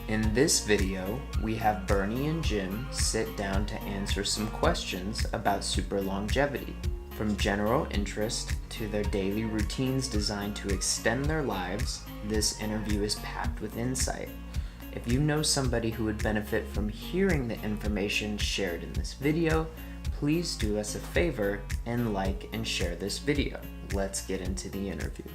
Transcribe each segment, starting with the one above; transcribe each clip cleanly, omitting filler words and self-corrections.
In this video, we have Bernie and Jim sit down to answer some questions about super longevity, from general interest to their daily routines designed to extend their lives. This interview is packed with insight. If you know somebody who would benefit from hearing the information shared in this video, please do us a favor and like and share this video. Let's get into the interview.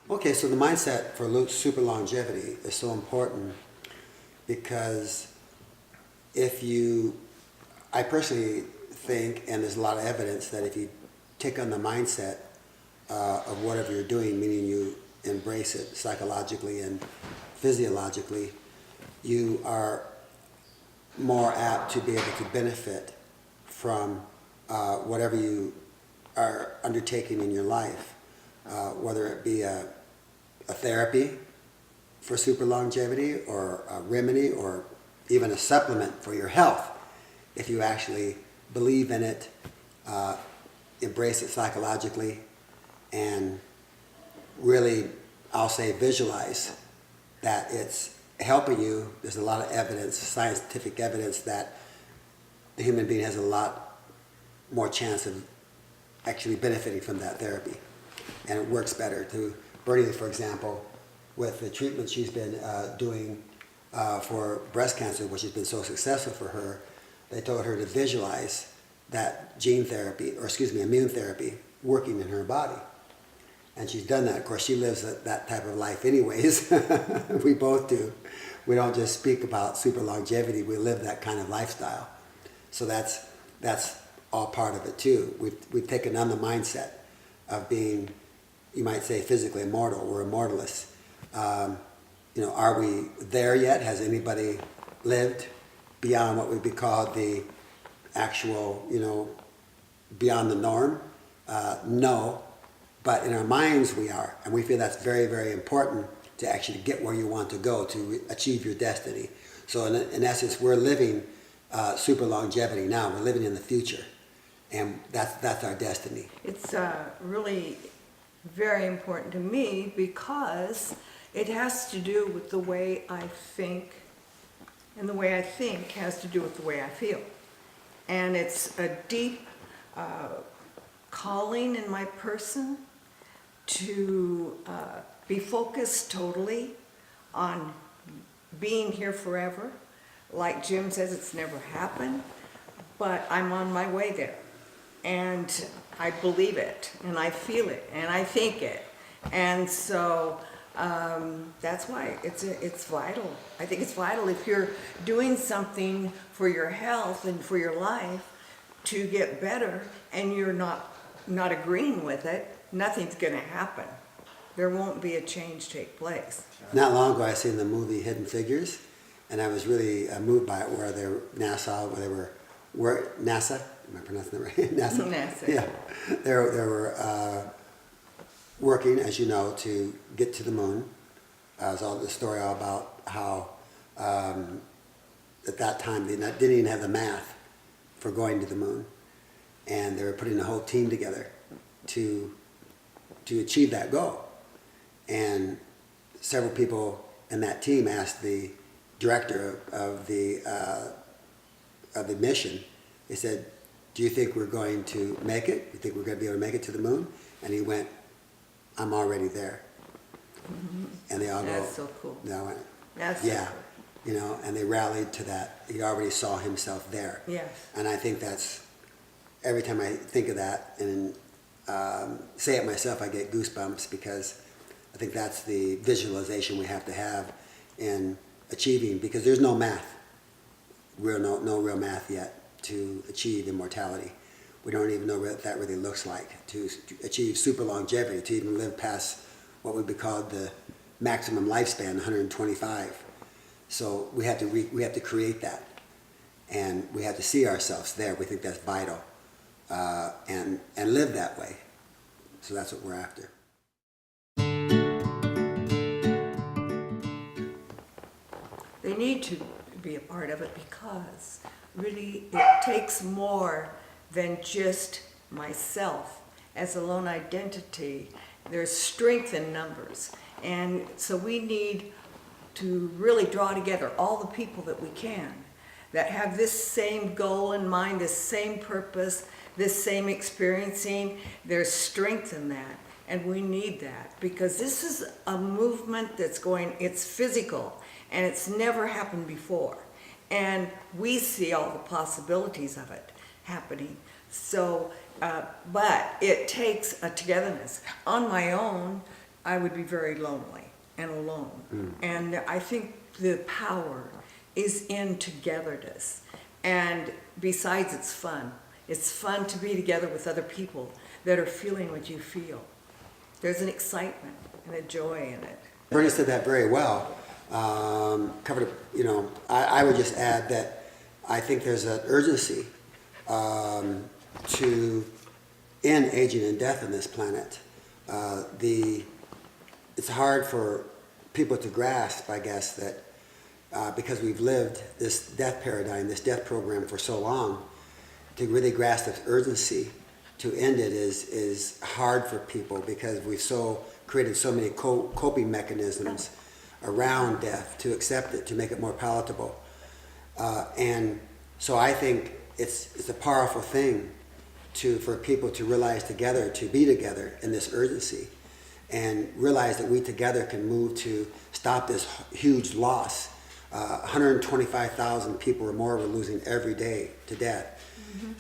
Okay, so the mindset for super longevity is so important because I personally think, and there's a lot of evidence, that if you take on the mindset of whatever you're doing, meaning you embrace it psychologically and physiologically, you are more apt to be able to benefit from whatever you are undertaking in your life, whether it be a therapy for super longevity or a remedy or even a supplement for your health. If you actually believe in it, embrace it psychologically, and really, I'll say, visualize that it's helping you. There's a lot of evidence, scientific evidence, that the human being has a lot more chance of actually benefiting from that therapy, and it works better. To Bernie, for example, with the treatment she's been doing for breast cancer, which has been so successful for her, they told her to visualize that immune therapy working in her body. And she's done that. Of course, she lives that type of life anyways. We both do. We don't just speak about super longevity, we live that kind of lifestyle. So that's all part of it too. We've taken on the mindset of being, you might say, physically immortal. We're immortalists. Are we there yet? Has anybody lived beyond what would be called the actual, beyond the norm? No, but in our minds we are, and we feel that's very, very important to actually get where you want to go, to achieve your destiny. So in essence, we're living super longevity now. We're living in the future, and that's our destiny. It's really very important to me because it has to do with the way I think, and the way I think has to do with the way I feel. And it's a deep calling in my person to be focused totally on being here forever. Like Jim says, it's never happened, but I'm on my way there. And I believe it, and I feel it, and I think it. And so that's why it's vital. I think it's vital if you're doing something for your health and for your life to get better, and you're not agreeing with it, nothing's going to happen. There won't be a change take place. Not long ago, I seen the movie Hidden Figures, and I was really moved by it, where they were NASA. Am I pronouncing that right? NASA. Yeah, they were working, as you know, to get to the moon. It's all the story all about how at that time they didn't even have the math for going to the moon, and they were putting a whole team together to achieve that goal. And several people in that team asked the director of the mission. They said, "Do you think we're going to make it? Do you think we're going to be able to make it to the moon?" And he went, "I'm already there." Mm-hmm. And they all go, "That's so cool." They all went, That's "Yeah." So cool. And they rallied to that. He already saw himself there. Yes. And I think that's, every time I think of that and say it myself, I get goosebumps, because I think that's the visualization we have to have in achieving, because there's no math, no real math yet to achieve immortality. We don't even know what that really looks like, to achieve super longevity, to even live past what would be called the maximum lifespan, 125. So we have to create that, and we have to see ourselves there. We think that's vital, and live that way. So that's what we're after. They need to be a part of it, because really it takes more than just myself as a lone identity. There's strength in numbers, And so we need to really draw together all the people that we can, that have this same goal in mind, this same purpose, this same experiencing. There's strength in that, and we need that, because this is a movement that's going, it's physical, and it's never happened before. And we see all the possibilities of it happening. So, but it takes a togetherness. On my own, I would be very lonely and alone. And I think the power is in togetherness. And besides, it's fun. It's fun to be together with other people that are feeling what you feel. There's an excitement and a joy in it. Bernie said that very well. Covered, I would just add that I think there's an urgency to end aging and death on this planet. It's hard for people to grasp, I guess, that because we've lived this death paradigm, this death program for so long, to really grasp the urgency to end it is hard for people, because we've created so many coping mechanisms around death to accept it, to make it more palatable. And so I think it's a powerful thing for people to realize together, to be together in this urgency, and realize that we together can move to stop this huge loss. 125,000 people or more we're losing every day to death.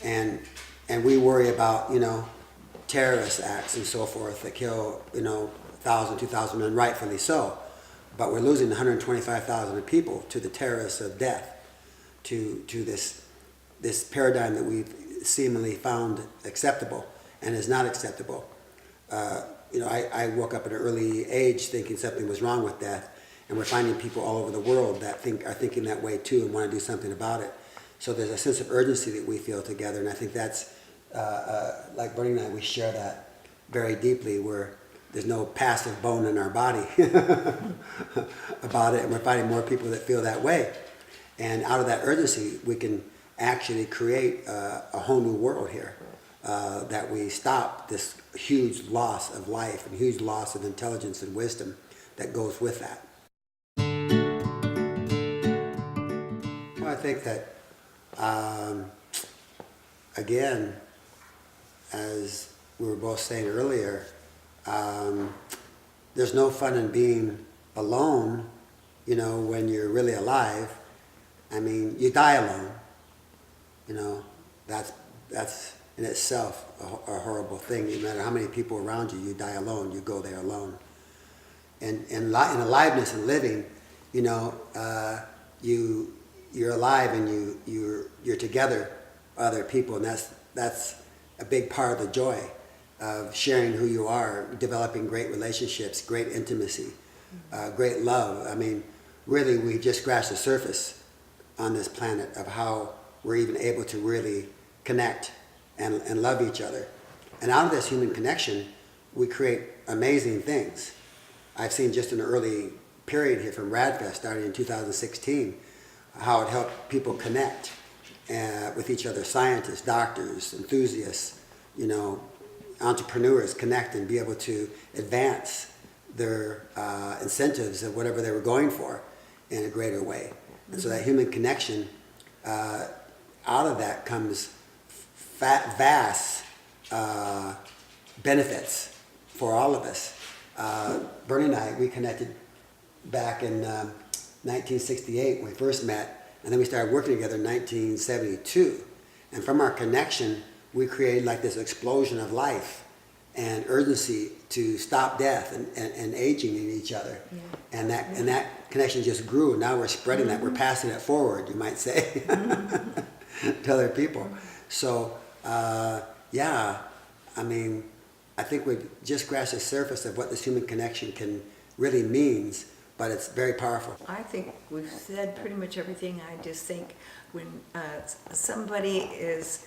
And we worry about, terrorist acts and so forth that kill, 1,000, 2,000, and rightfully so. But we're losing 125,000 people to the terrorists of death, to this paradigm that we've seemingly found acceptable and is not acceptable. I woke up at an early age thinking something was wrong with death, and we're finding people all over the world that are thinking that way too and want to do something about it. So there's a sense of urgency that we feel together, and I think that's, like Bernie and I, we share that very deeply, where there's no passive bone in our body about it, and we're finding more people that feel that way. And out of that urgency, we can actually create a whole new world here, that we stop this huge loss of life and huge loss of intelligence and wisdom that goes with that. Well, I think that, again, as we were both saying earlier, there's no fun in being alone, when you're really alive. I mean, you die alone. That's in itself a horrible thing. No matter how many people around you, you die alone. You go there alone. And in aliveness and living, you're alive and you're together with other people, and that's a big part of the joy of sharing who you are, developing great relationships, great intimacy, great love. I mean, really, we just scratched the surface on this planet of how we're even able to really connect and love each other. And out of this human connection, we create amazing things. I've seen just in the early period here from RADFest, starting in 2016, how it helped people connect with each other, scientists, doctors, enthusiasts, entrepreneurs connect and be able to advance their incentives of whatever they were going for in a greater way. And so that human connection, out of that comes vast benefits for all of us. Bernie and I, we connected back in 1968 when we first met, and then we started working together in 1972. And from our connection, we created like this explosion of life and urgency to stop death and aging in each other. Yeah. And that connection just grew. Now we're spreading that. We're passing it forward, you might say, to other people. So, I mean, I think we've just scratched the surface of what this human connection can really means, but it's very powerful. I think we've said pretty much everything. I just think when somebody is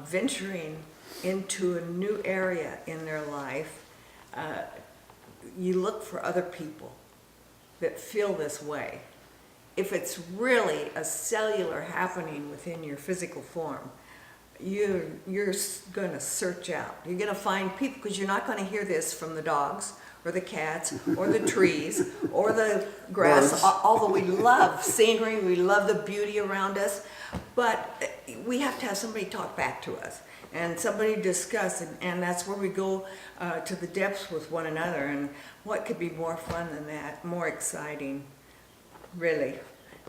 venturing into a new area in their life, you look for other people that feel this way. If it's really a cellular happening within your physical form, you're going to search out. You're going to find people, because you're not going to hear this from the dogs or the cats, or the trees, or the grass, Birds. although we love scenery, we love the beauty around us, but we have to have somebody talk back to us and somebody discuss, and that's where we go to the depths with one another. And what could be more fun than that, more exciting, really?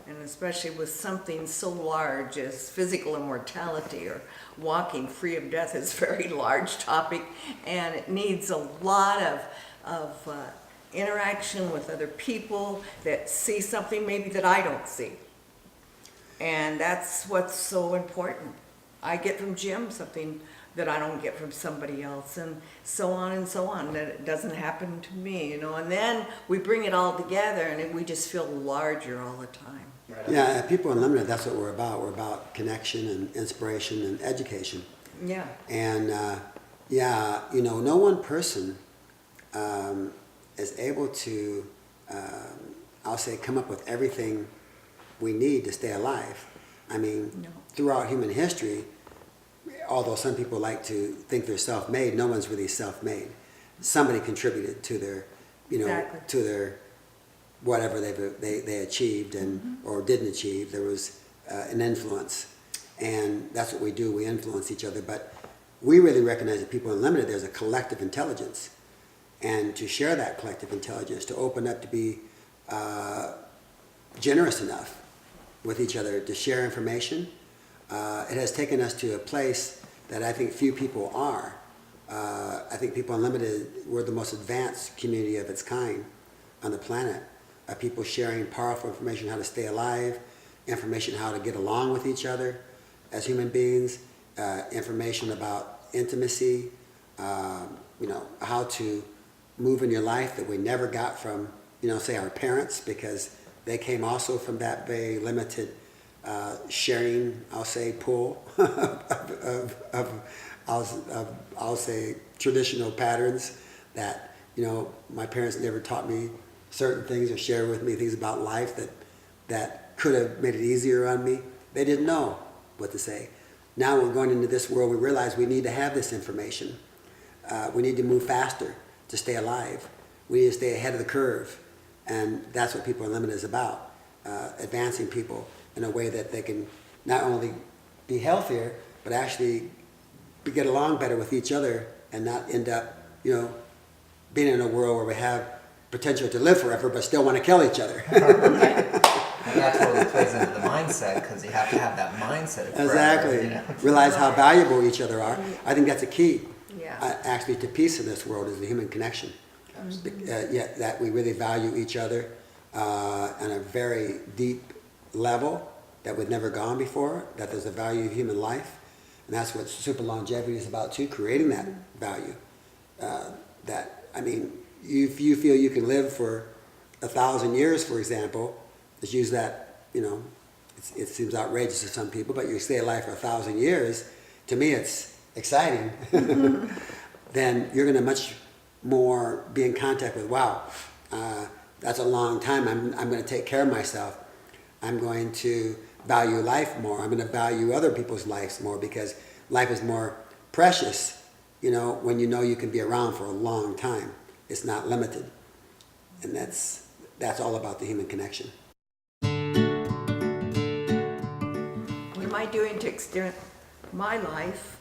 And especially with something so large as physical immortality, or walking free of death is a very large topic, and it needs a lot of interaction with other people that see something maybe that I don't see. And that's what's so important. I get from Jim something that I don't get from somebody else, and so on, that it doesn't happen to me, you know. And then we bring it all together, and we just feel larger all the time. Yeah, at People Unlimited, that's what we're about. We're about connection and inspiration and education. Yeah. And yeah, you know, no one person is able to, I'll say, come up with everything we need to stay alive. I mean, No. throughout human history, although some people like to think they're self-made, no one's really self-made. Somebody contributed to their, you know, Exactly. to their whatever they achieved and or didn't achieve. There was an influence, and that's what we do. We influence each other, but we really recognize that People Unlimited, there's a collective intelligence, and to share that collective intelligence, to open up, to be generous enough with each other to share information. It has taken us to a place that I think few people are. I think People Unlimited, we're the most advanced community of its kind on the planet. People sharing powerful information, how to stay alive, information how to get along with each other as human beings, information about intimacy, you know, how to move in your life that we never got from, you know, say our parents, because they came also from that very limited sharing, I'll say, pool I'll say traditional patterns that, you know, my parents never taught me certain things or shared with me things about life that could have made it easier on me. They didn't know what to say. Now we're going into this world, we realize we need to have this information. We need to move faster to stay alive. We need to stay ahead of the curve. And that's what People Unlimited is about, advancing people in a way that they can not only be healthier, but actually get along better with each other and not end up, you know, being in a world where we have potential to live forever but still want to kill each other. And that totally plays into the mindset, because you have to have that mindset of forever, Exactly. you know? Realize how valuable each other are. I think that's a key, Yeah. actually, to peace in this world, is the human connection. Yeah, that we really value each other on a very deep level that we've never gone before, that there's a value of human life. And that's what super longevity is about too, creating that value. That, I mean, if you feel you can live for 1,000 years, for example, let's use that, you know, it seems outrageous to some people, but you stay alive for 1,000 years, to me it's exciting. Then you're going to much more be in contact with, wow, that's a long time. I'm going to take care of myself. I'm going to value life more. I'm going to value other people's lives more, because life is more precious, you know, when you know you can be around for a long time. It's not limited. And that's all about the human connection. What am I doing to extend my life?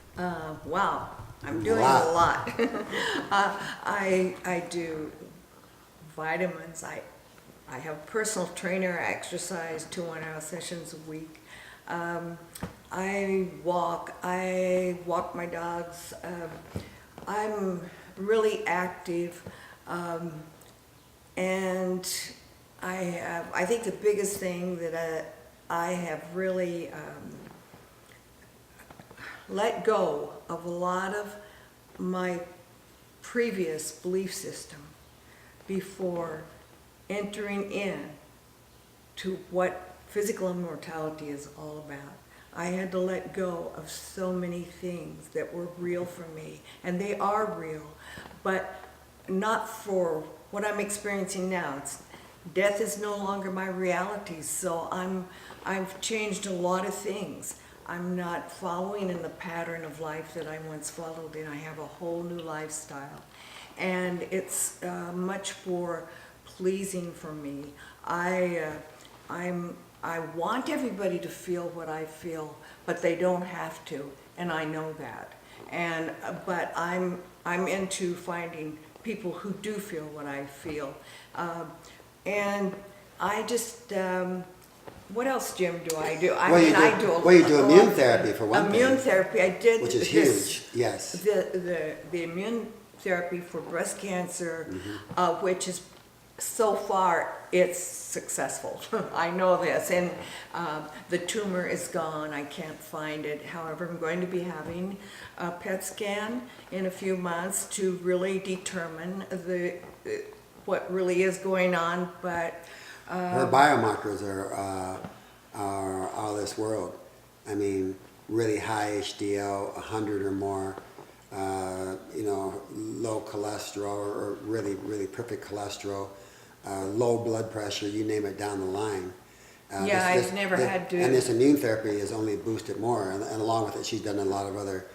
Wow, I'm doing a Lot. lot. I do vitamins. I have a personal trainer. I exercise 2 1-hour sessions a week. I walk my dogs. I'm really active, and I think the biggest thing that I have really let go of a lot of my previous belief system before entering in to what physical immortality is all about. I had to let go of so many things that were real for me, and they are real, but not for what I'm experiencing now. Death is no longer my reality, so I've changed a lot of things. I'm not following in the pattern of life that I once followed, and I have a whole new lifestyle. and it's much more pleasing for me. I want everybody to feel what I feel, but they don't have to, and I know that. And but I'm into finding people who do feel what I feel, and I just. What else, Jim, do I do? You do immune therapy for one thing. Immune therapy, I did. Which is huge, yes. The immune therapy for breast cancer, which is, so far, it's successful. I know this, and the tumor is gone. I can't find it. However, I'm going to be having a PET scan in a few months to really determine what really is going on, but her biomarkers are out of this world. I mean, really high HDL, 100 or more, low cholesterol or really, really perfect cholesterol, low blood pressure, you name it down the line. I've never had to. And this immune therapy has only boosted more. And along with it, she's done a lot of other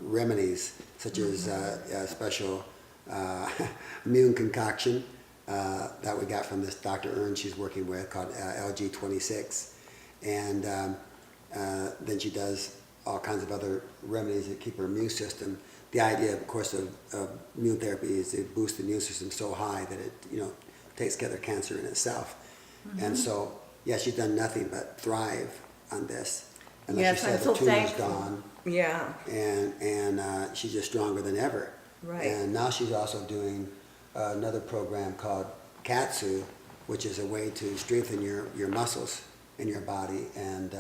remedies, such as a special immune concoction that we got from this Dr. Ern she's working with called LG26. And then she does all kinds of other remedies that keep her immune system. The idea, of course, of immune therapy is to boost the immune system so high that it, takes care of cancer in itself. And so, she's done nothing but thrive on this. And like you said, the tumor's gone. Yeah. And she's just stronger than ever. Right. And now she's also doing another program called Katsu, which is a way to strengthen your muscles in your body and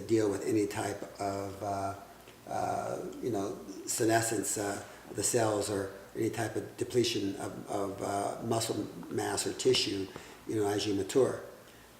deal with any type of senescence of the cells or any type of depletion of muscle mass or tissue, as you mature.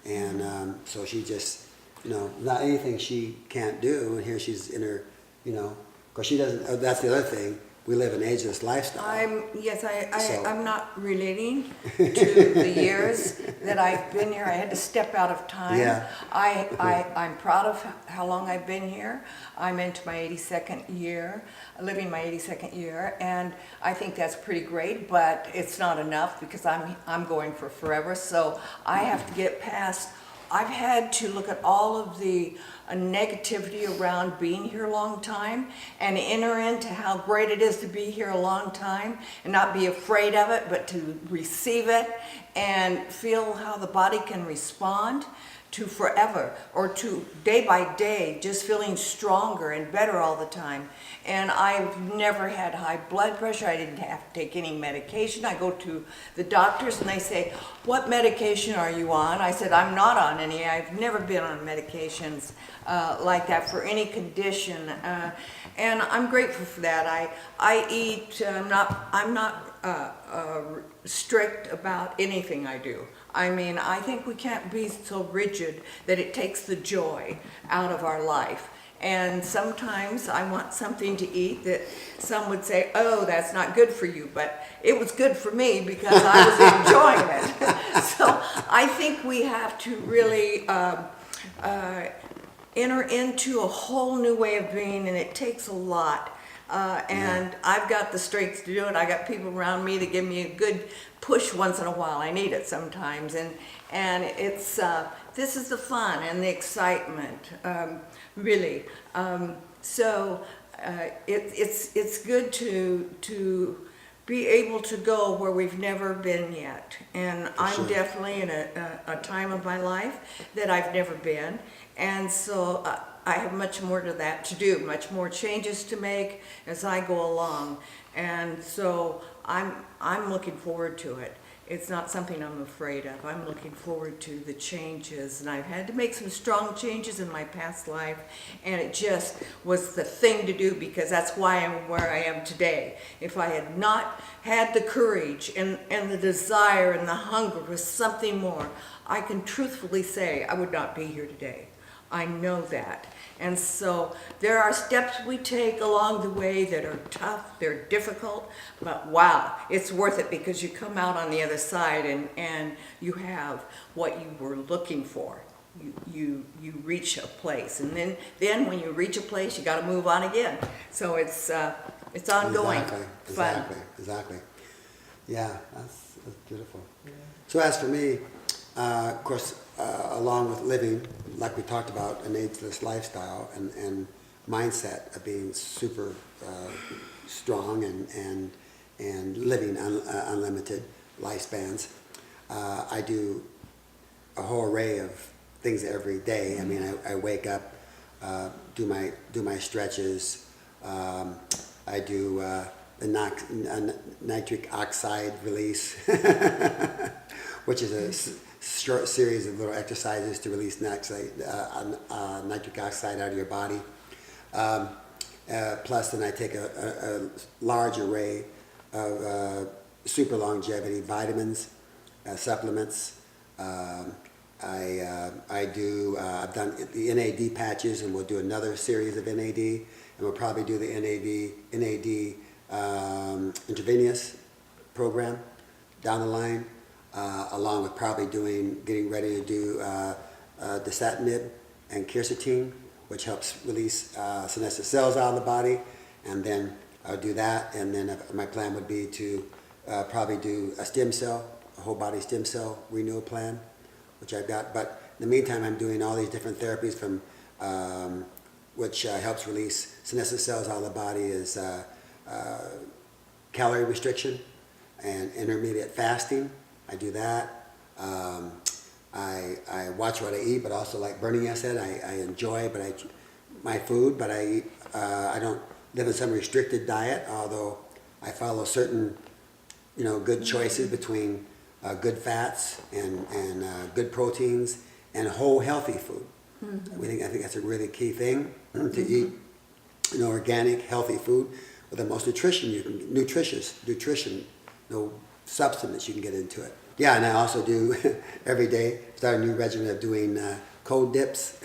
And so she just, not anything she can't do. And here she's in her, because she doesn't, that's the other thing. We live an ageless lifestyle. I'm not relating to the years that I've been here. I had to step out of time. Yeah. I'm proud of how long I've been here. I'm into my 82nd year, living my 82nd year, and I think that's pretty great, but it's not enough because I'm going for forever, so I have to get past. I've had to look at all of the negativity around being here a long time and enter into how great it is to be here a long time and not be afraid of it, but to receive it and feel how the body can respond to forever or to day by day, just feeling stronger and better all the time. And I've never had high blood pressure. I didn't have to take any medication. I go to the doctors and they say, "What medication are you on?" I said, "I'm not on any. I've never been on medications like that for any condition." And I'm grateful for that. I eat, I'm not strict about anything I do. I mean, I think we can't be so rigid that it takes the joy out of our life. And sometimes I want something to eat that some would say, "Oh, that's not good for you," but it was good for me because I was enjoying it. So I think we have to really enter into a whole new way of being, and it takes a lot. And I've got the strength to do it. I got people around me that give me a good push once in a while. I need it sometimes, and it's this is the fun and the excitement, really. So it's good to be able to go where we've never been yet, and I'm definitely in a time of my life that I've never been, and so. I have much more to that to do, much more changes to make as I go along, and so I'm looking forward to it. It's not something I'm afraid of. I'm looking forward to the changes, and I've had to make some strong changes in my past life, and it just was the thing to do because that's why I'm where I am today. If I had not had the courage and the desire and the hunger for something more, I can truthfully say I would not be here today. I know that. And so there are steps we take along the way that are tough, they're difficult, but wow, it's worth it because you come out on the other side and you have what you were looking for. You reach a place, and then when you reach a place, you got to move on again. So it's It's ongoing. Fun. Exactly. Yeah, that's beautiful. So as for me, of course, along with living, like we talked about, an ageless lifestyle and mindset of being super strong and living unlimited lifespans, I do a whole array of things every day. I mean, I wake up, do my stretches. I do the nitric oxide release, which is a short series of little exercises to release nitric oxide out of your body. Plus, then I take a large array of super longevity vitamins, supplements. I've done the NAD patches, and we'll do another series of NAD, and we'll probably do the NAD intravenous program down the line, along with probably getting ready to do dasatinib and quercetin, which helps release senescent cells out of the body, and then I'll do that, and then my plan would be to probably do a whole body stem cell renewal plan, which I've got. But in the meantime, I'm doing all these different therapies from which helps release senescent cells out of the body is calorie restriction and intermediate fasting. I do that. I watch what I eat, but also like Bernie said, I enjoy my food, but I eat. I don't live in some restricted diet, although I follow certain, good choices between good fats and good proteins and whole healthy food. Mm-hmm. I think that's a really key thing to eat, organic healthy food with the most nutrition, no substance you can get into it. Yeah, and I also do every day start a new regimen of doing cold dips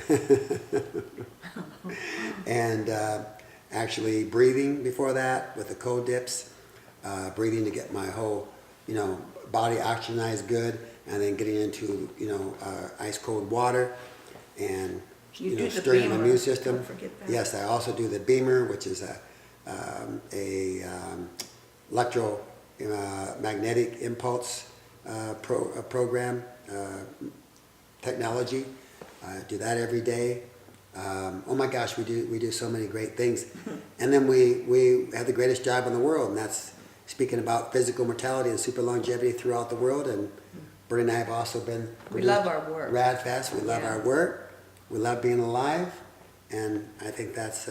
and actually breathing before that with the cold dips, breathing to get my whole, body oxygenized good, and then getting into, ice cold water and, stirring the immune system. Don't forget that. Yes, I also do the Beamer, which is a electromagnetic impulse program technology. I do that every day. Oh my gosh, we do so many great things. And then we have the greatest job in the world, and that's speaking about physical mortality and super longevity throughout the world. And Bernie and I have also been We love our work. RadFast. We love our work. We love being alive, and I think that's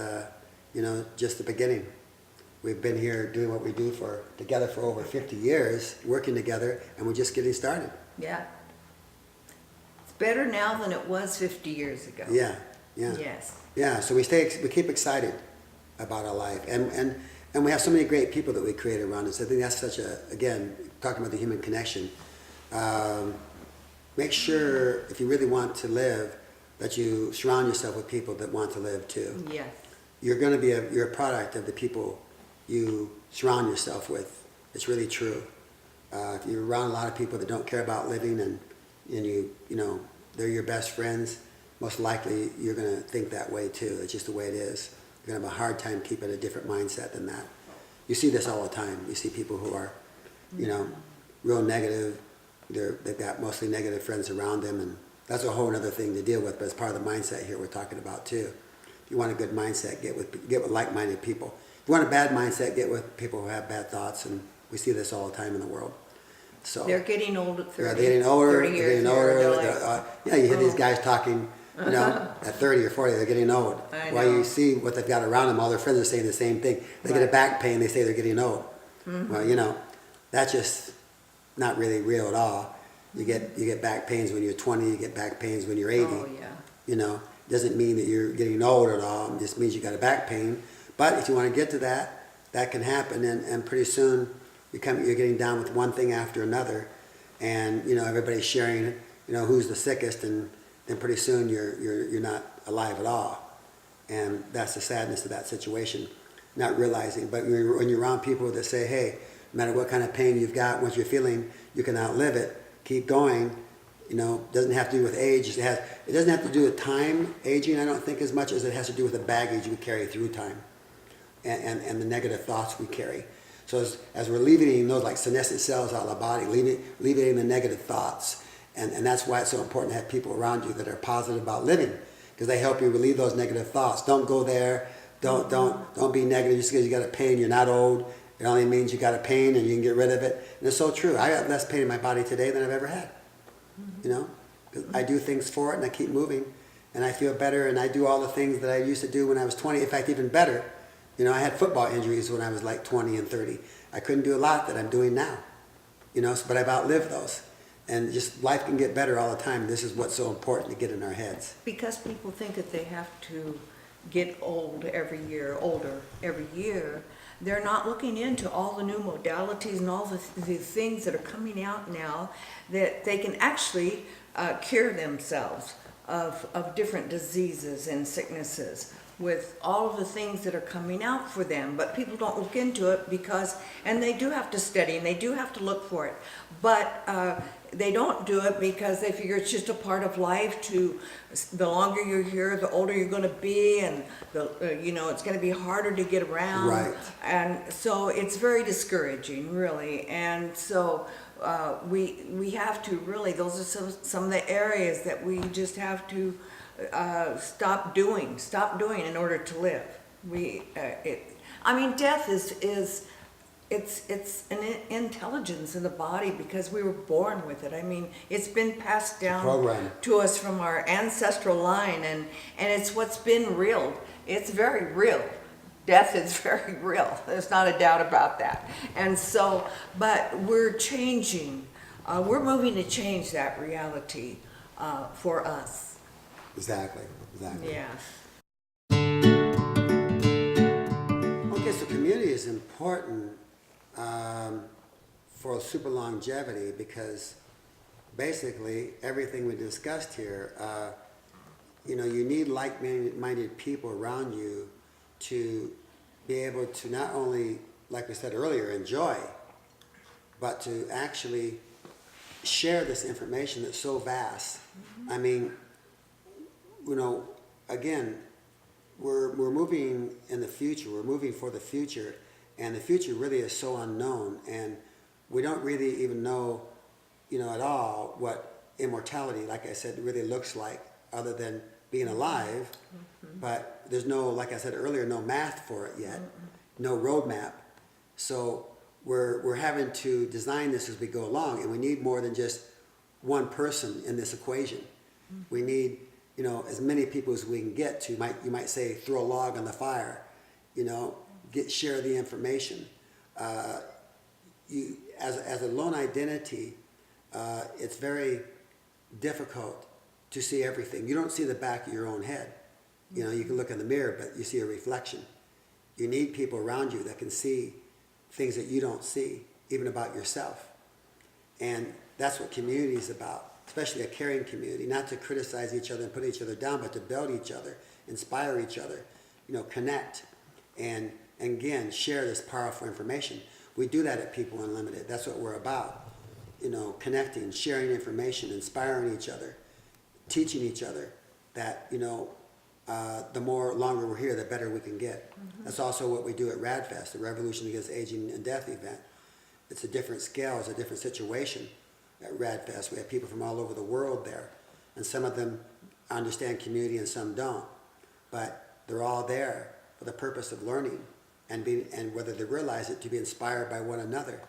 just the beginning. We've been here doing what we do together for over 50 years, working together, and we're just getting started. Yeah. It's better now than it was 50 years ago. Yeah. Yes. Yeah, so we keep excited about our life, and we have so many great people that we create around us. I think that's again, talking about the human connection. Make sure, if you really want to live, that you surround yourself with people that want to live too. Yes. You're a product of the people you surround yourself with. It's really true. If you're around a lot of people that don't care about living and they're your best friends, most likely you're going to think that way too. It's just the way it is. You're going to have a hard time keeping a different mindset than that. You see this all the time. You see people who are, real negative. They've got mostly negative friends around them, and that's a whole other thing to deal with, but it's part of the mindset here we're talking about too. If you want a good mindset, get with like-minded people. If you want a bad mindset, get with people who have bad thoughts, and we see this all the time in the world. So they're getting old at 30. They're getting older. 30 years older. You hear these guys talking, at 30 or 40, they're getting old. I know. While you see what they've got around them, all their friends are saying the same thing. They get a back pain, they say they're getting old. Mm-hmm. Well, that's just not really real at all. You get back pains when you're 20, you get back pains when you're 80. Oh, yeah. Doesn't mean that you're getting old at all. It just means you got a back pain. But if you want to get to that can happen, and pretty soon you're getting down with one thing after another, and everybody's sharing, who's the sickest, and then pretty soon you're not alive at all, and that's the sadness of that situation, not realizing. But when you're around people that say, hey, no matter what kind of pain you've got, once you're feeling you can outlive it, keep going. Doesn't have to do with age. It doesn't have to do with time aging, I don't think, as much as it has to do with the baggage we carry through time. and the negative thoughts we carry. So as we're alleviating those like senescent cells out of the body, alleviating the negative thoughts, and that's why it's so important to have people around you that are positive about living, because they help you relieve those negative thoughts. Don't go there. Don't be negative just because you got a pain. You're not old. It only means you got a pain and you can get rid of it. And it's so true. I got less pain in my body today than I've ever had. You know, 'cause I do things for it and I keep moving, and I feel better, and I do all the things that I used to do when I was 20. In fact, even better. You know, I had football injuries when I was like 20 and 30. I couldn't do a lot that I'm doing now. You know, but I've outlived those. And just life can get better all the time. This is what's so important to get in our heads. Because people think that they have to get older every year, they're not looking into all the new modalities and all the things that are coming out now that they can actually cure themselves of different diseases and sicknesses with all of the things that are coming out for them. But people don't look into it because, and they do have to study and they do have to look for it, but they don't do it because they figure it's just a part of life. To the longer you're here, the older you're going to be, and it's going to be harder to get around. Right. And so it's very discouraging, really. And so we have to really, those are some of the areas that we just have to stop doing in order to live. Death is it's an intelligence in the body because we were born with it. I mean, it's been passed down to us from our ancestral line, and it's what's been real. It's very real. Death is very real. There's not a doubt about that. And so, but we're changing. We're moving to change that reality for us. Exactly. Yeah. Okay, so community is important for super longevity because basically everything we discussed here, you need like-minded people around you to be able to not only, like we said earlier, enjoy, but to actually share this information that's so vast. I mean, again, we're moving in the future. We're moving for the future, and the future really is so unknown, and we don't really even know, at all what immortality, like I said, really looks like, other than being alive. But there's no, like I said earlier, no math for it yet, no roadmap. So we're having to design this as we go along, and we need more than just one person in this equation. We need as many people as we can get to. You might say throw a log on the fire, share the information. As a lone identity, it's very difficult to see everything. You don't see the back of your own head. You can look in the mirror, but you see a reflection. You need people around you that can see things that you don't see, even about yourself. And that's what community is about, especially a caring community, not to criticize each other and put each other down, but to build each other, inspire each other, connect, and again, share this powerful information. We do that at People Unlimited. That's what we're about, connecting, sharing information, inspiring each other, teaching each other that, the longer we're here, the better we can get. That's also what we do at RADFest, the Revolution Against Aging and Death event. It's a different scale, it's a different situation at RADFest. We have people from all over the world there, and some of them understand community and some don't, but they're all there for the purpose of learning and whether they realize it, to be inspired by one another.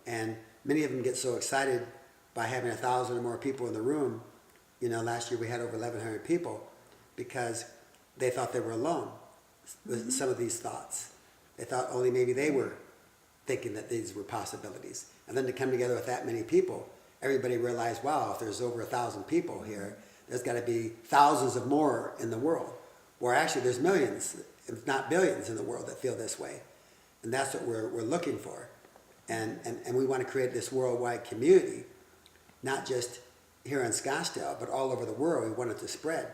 And many of them get so excited by having 1,000 or more people in the room. Last year we had over 1,100 people because they thought they were alone with some of these thoughts. They thought only maybe they were thinking that these were possibilities. And then to come together with that many people, everybody realized, wow, if there's over 1,000 people here, there's got to be thousands of more in the world. Or actually there's millions, if not billions, in the world that feel this way. And that's what we're looking for. And we want to create this worldwide community, not just here in Scottsdale, but all over the world. We want it to spread.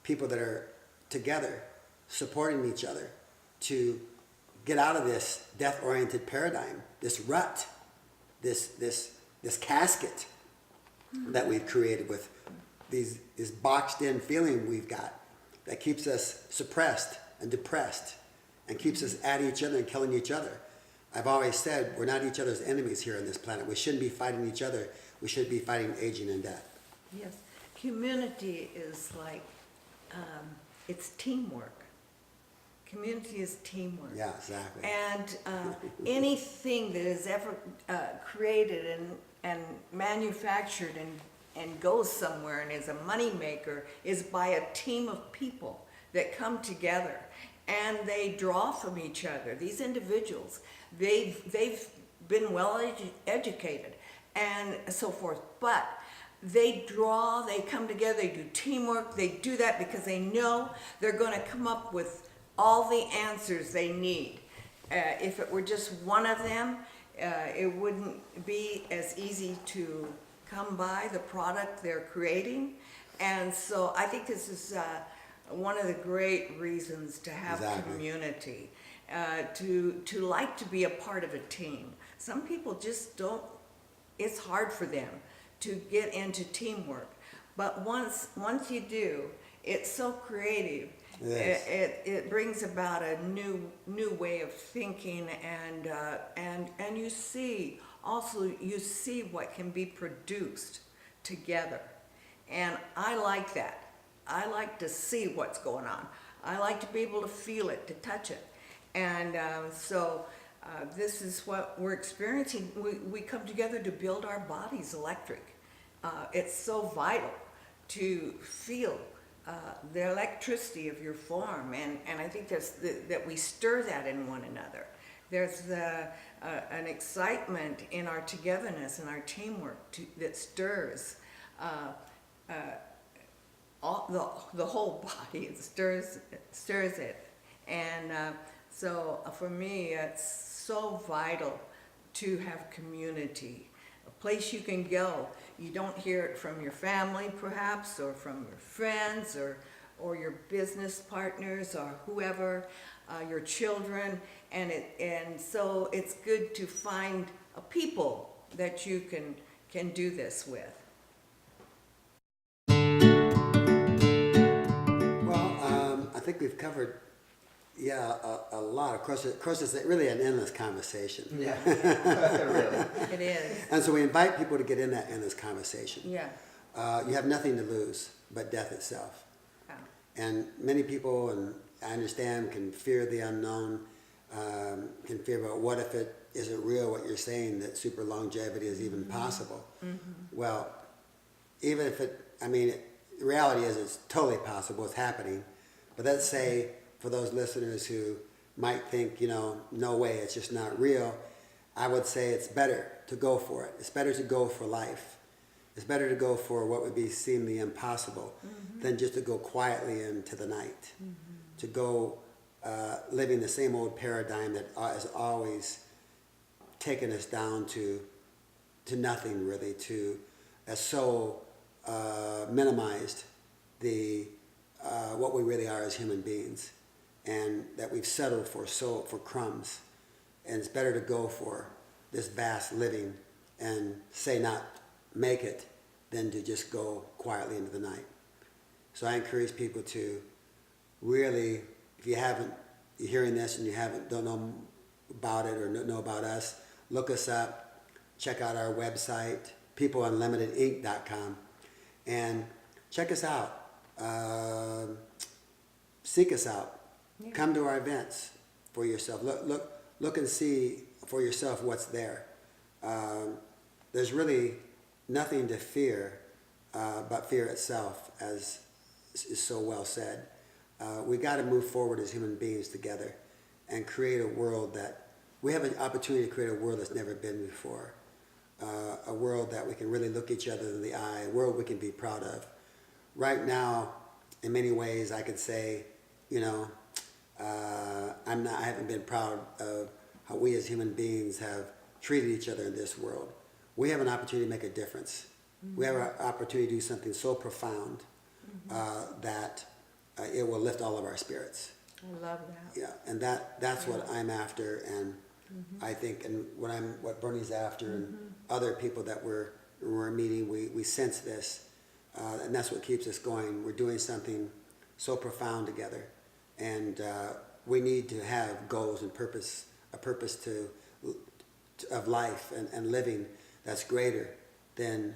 People that are together, supporting each other to get out of this death-oriented paradigm, this rut, this casket that we've created with this boxed-in feeling we've got that keeps us suppressed and depressed and keeps us at each other and killing each other. I've always said we're not each other's enemies here on this planet. We shouldn't be fighting each other. We should be fighting aging and death. Yes, community is like, it's teamwork. Community is teamwork. Yeah, exactly. And anything that is ever created and manufactured and goes somewhere and is a moneymaker is by a team of people that come together and they draw from each other. These individuals, they've been well educated and so forth, but they draw, they come together, they do teamwork, they do that because they know they're going to come up with all the answers they need. If it were just one of them, it wouldn't be as easy to come by the product they're creating. And so I think this is one of the great reasons to have community, to like to be a part of a team. Some people just don't, it's hard for them to get into teamwork. But once you do, it's so creative. Yes. It brings about a new way of thinking, and you see what can be produced together, and I like that. I like to see what's going on. I like to be able to feel it, to touch it, and so this is what we're experiencing. We come together to build our bodies electric. It's so vital to feel the electricity of your form, and I think that we stir that in one another. There's an excitement in our togetherness and our teamwork that stirs the whole body. It stirs it, and so for me, it's so vital to have community. A place you can go. You don't hear it from your family, perhaps, or from your friends, or your business partners, or whoever, your children, and so it's good to find a people that you can do this with. Well, I think we've covered, a lot. Of course, it's really an endless conversation. Yeah, really. It is. And so we invite people to get in that endless conversation. Yeah. You have nothing to lose but death itself. Yeah. And many people, and I understand, can fear the unknown, can fear about what if it isn't real, what you're saying, that super longevity is even possible. Mm-hmm. Well, even if the reality is it's totally possible, it's happening. But let's say, for those listeners who might think, no way, it's just not real, I would say it's better to go for it. It's better to go for life. It's better to go for what would be seemingly impossible than just to go quietly into the night, to go living the same old paradigm that has always taken us down to nothing, really, has so minimized what we really are as human beings, and that we've settled for crumbs. And it's better to go for this vast living and say not make it than to just go quietly into the night. So I encourage people to really, if you're hearing this and don't know about it or know about us, look us up, check out our website, peopleunlimitedinc.com, and check us out. Seek us out. Yeah. Come to our events for yourself. Look and see for yourself what's there. There's really nothing to fear but fear itself, as is so well said. We got to move forward as human beings together and create a world that we have an opportunity to create a world that's never been before. A world that we can really look each other in the eye, a world we can be proud of. Right now, in many ways, I could say, I haven't been proud of how we as human beings have treated each other in this world. We have an opportunity to make a difference. Mm-hmm. We have an opportunity to do something so profound that it will lift all of our spirits. I love that. Yeah, and that's what I'm after, and I think, and what Bernie's after, and other people that we're meeting, we sense this, and that's what keeps us going. We're doing something so profound together, and we need to have goals and purpose, a purpose of life and living that's greater than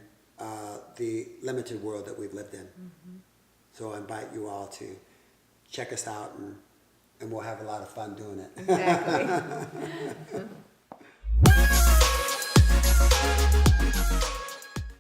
the limited world that we've lived in. Mm-hmm. So I invite you all to check us out, and we'll have a lot of fun doing it. Exactly.